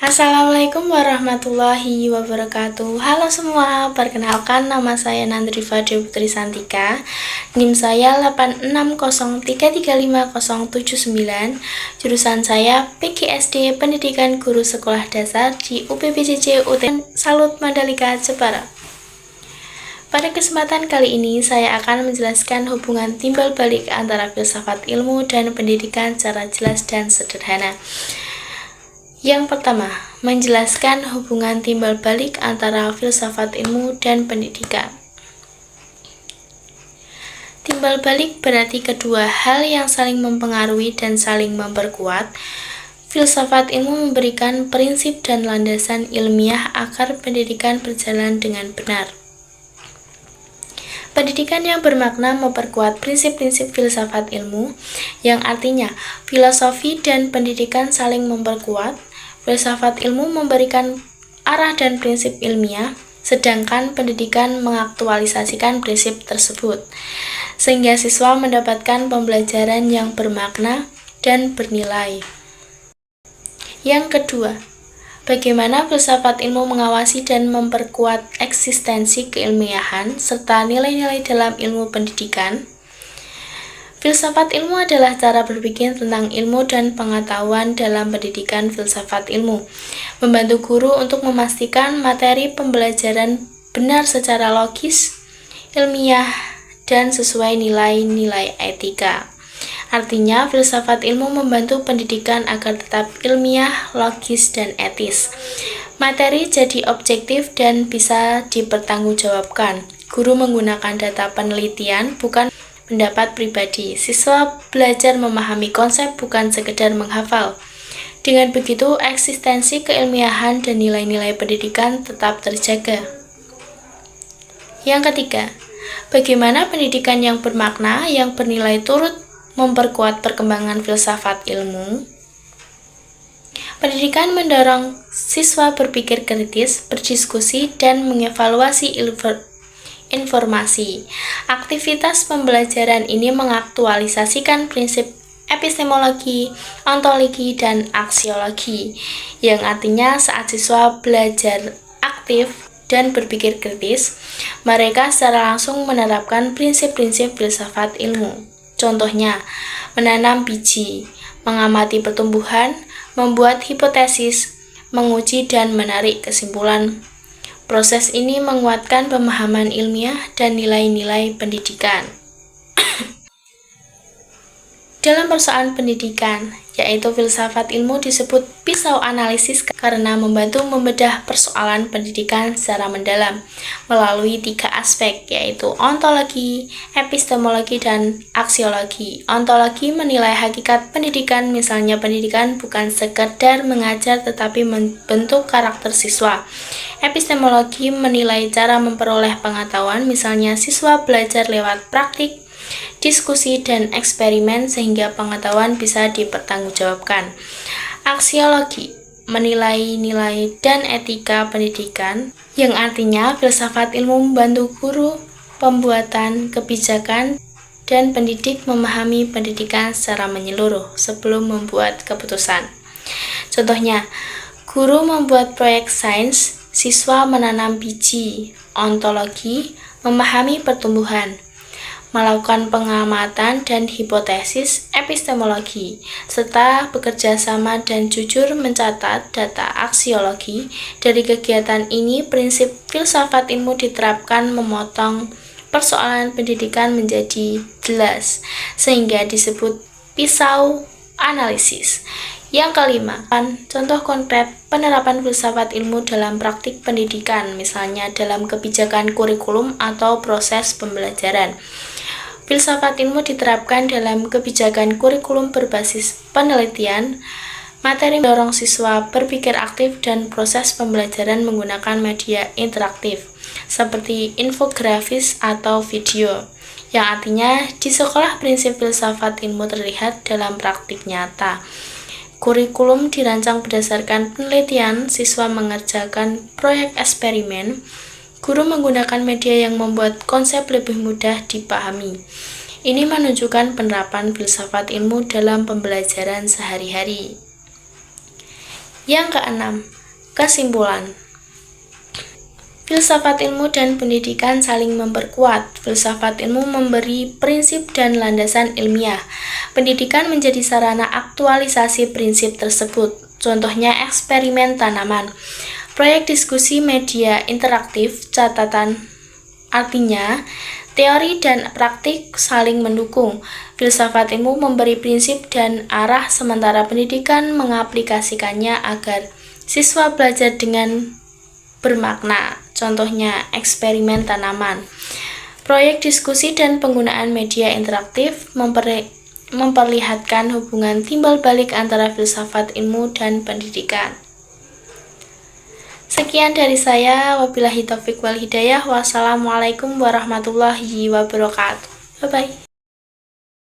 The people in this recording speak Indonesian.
Assalamualaikum warahmatullahi wabarakatuh. Halo semua, perkenalkan nama saya Nandrifa Dewi Putri Santika. NIM saya 860335079. Jurusan saya PGSD Pendidikan Guru Sekolah Dasar di UPBJJ UTN Salut Mandalika, Jepara. Pada kesempatan kali ini saya akan menjelaskan hubungan timbal balik antara filsafat ilmu dan pendidikan secara jelas dan sederhana. Yang pertama, menjelaskan hubungan timbal balik antara filsafat ilmu dan pendidikan. Timbal balik berarti kedua hal yang saling mempengaruhi dan saling memperkuat. Filsafat ilmu memberikan prinsip dan landasan ilmiah agar pendidikan berjalan dengan benar. Pendidikan yang bermakna memperkuat prinsip-prinsip filsafat ilmu, yang artinya filosofi dan pendidikan saling memperkuat. Filsafat ilmu memberikan arah dan prinsip ilmiah, sedangkan pendidikan mengaktualisasikan prinsip tersebut, sehingga siswa mendapatkan pembelajaran yang bermakna dan bernilai. Yang kedua, bagaimana filsafat ilmu mengawasi dan memperkuat eksistensi keilmiahan serta nilai-nilai dalam ilmu pendidikan. Filsafat ilmu adalah cara berpikir tentang ilmu dan pengetahuan dalam pendidikan filsafat ilmu, membantu guru untuk memastikan materi pembelajaran benar secara logis, ilmiah, dan sesuai nilai-nilai etika. Artinya, filsafat ilmu membantu pendidikan agar tetap ilmiah, logis, dan etis. Materi jadi objektif dan bisa dipertanggungjawabkan. Guru menggunakan data penelitian, bukan pendapat pribadi. Siswa belajar memahami konsep, bukan sekedar menghafal. Dengan begitu, eksistensi keilmiahan dan nilai-nilai pendidikan tetap terjaga. Yang ketiga, bagaimana pendidikan yang bermakna, yang bernilai turut memperkuat perkembangan filsafat ilmu. Pendidikan mendorong siswa berpikir kritis, berdiskusi, dan mengevaluasi informasi. Aktivitas pembelajaran ini mengaktualisasikan prinsip epistemologi, ontologi, dan aksiologi, yang artinya saat siswa belajar aktif dan berpikir kritis, mereka secara langsung menerapkan prinsip-prinsip filsafat ilmu. Contohnya, menanam biji, mengamati pertumbuhan, membuat hipotesis, menguji dan menarik kesimpulan. Proses ini menguatkan pemahaman ilmiah dan nilai-nilai pendidikan. Dalam persoalan pendidikan, yaitu filsafat ilmu disebut pisau analisis karena membantu membedah persoalan pendidikan secara mendalam melalui 3 aspek, yaitu ontologi, epistemologi, dan aksiologi. Ontologi menilai hakikat pendidikan, misalnya pendidikan bukan sekedar mengajar tetapi membentuk karakter siswa. Epistemologi menilai cara memperoleh pengetahuan, misalnya siswa belajar lewat praktik, diskusi, dan eksperimen sehingga pengetahuan bisa dipertanggungjawabkan. Aksiologi menilai nilai dan etika pendidikan, yang artinya filsafat ilmu membantu guru, pembuatan kebijakan, dan pendidik memahami pendidikan secara menyeluruh sebelum membuat keputusan. Contohnya, guru membuat proyek sains, siswa menanam biji. Ontologi memahami pertumbuhan, melakukan pengamatan dan hipotesis. Epistemologi serta bekerja sama dan jujur mencatat data. Aksiologi, dari kegiatan ini prinsip filsafat ilmu diterapkan memotong persoalan pendidikan menjadi jelas sehingga disebut pisau analisis. Yang kelima, contoh konkret penerapan filsafat ilmu dalam praktik pendidikan, misalnya dalam kebijakan kurikulum atau proses pembelajaran. Filsafat ilmu diterapkan dalam kebijakan kurikulum berbasis penelitian, materi mendorong siswa berpikir aktif, dan proses pembelajaran menggunakan media interaktif, seperti infografis atau video, yang artinya di sekolah prinsip filsafat ilmu terlihat dalam praktik nyata. Kurikulum dirancang berdasarkan penelitian, siswa mengerjakan proyek eksperimen, guru menggunakan media yang membuat konsep lebih mudah dipahami. Ini menunjukkan penerapan filsafat ilmu dalam pembelajaran sehari-hari. Yang keenam, kesimpulan. Filsafat ilmu dan pendidikan saling memperkuat. Filsafat ilmu memberi prinsip dan landasan ilmiah. Pendidikan menjadi sarana aktualisasi prinsip tersebut. Contohnya eksperimen tanaman. Proyek diskusi media interaktif, catatan. Artinya, teori dan praktik saling mendukung. Filsafat ilmu memberi prinsip dan arah, sementara pendidikan mengaplikasikannya agar siswa belajar dengan bermakna. Contohnya eksperimen tanaman. Proyek diskusi dan penggunaan media interaktif memperlihatkan hubungan timbal balik antara filsafat ilmu dan pendidikan. Sekian dari saya, wabillahi taufiq wal hidayah. Wassalamualaikum warahmatullahi wabarakatuh. Bye-bye.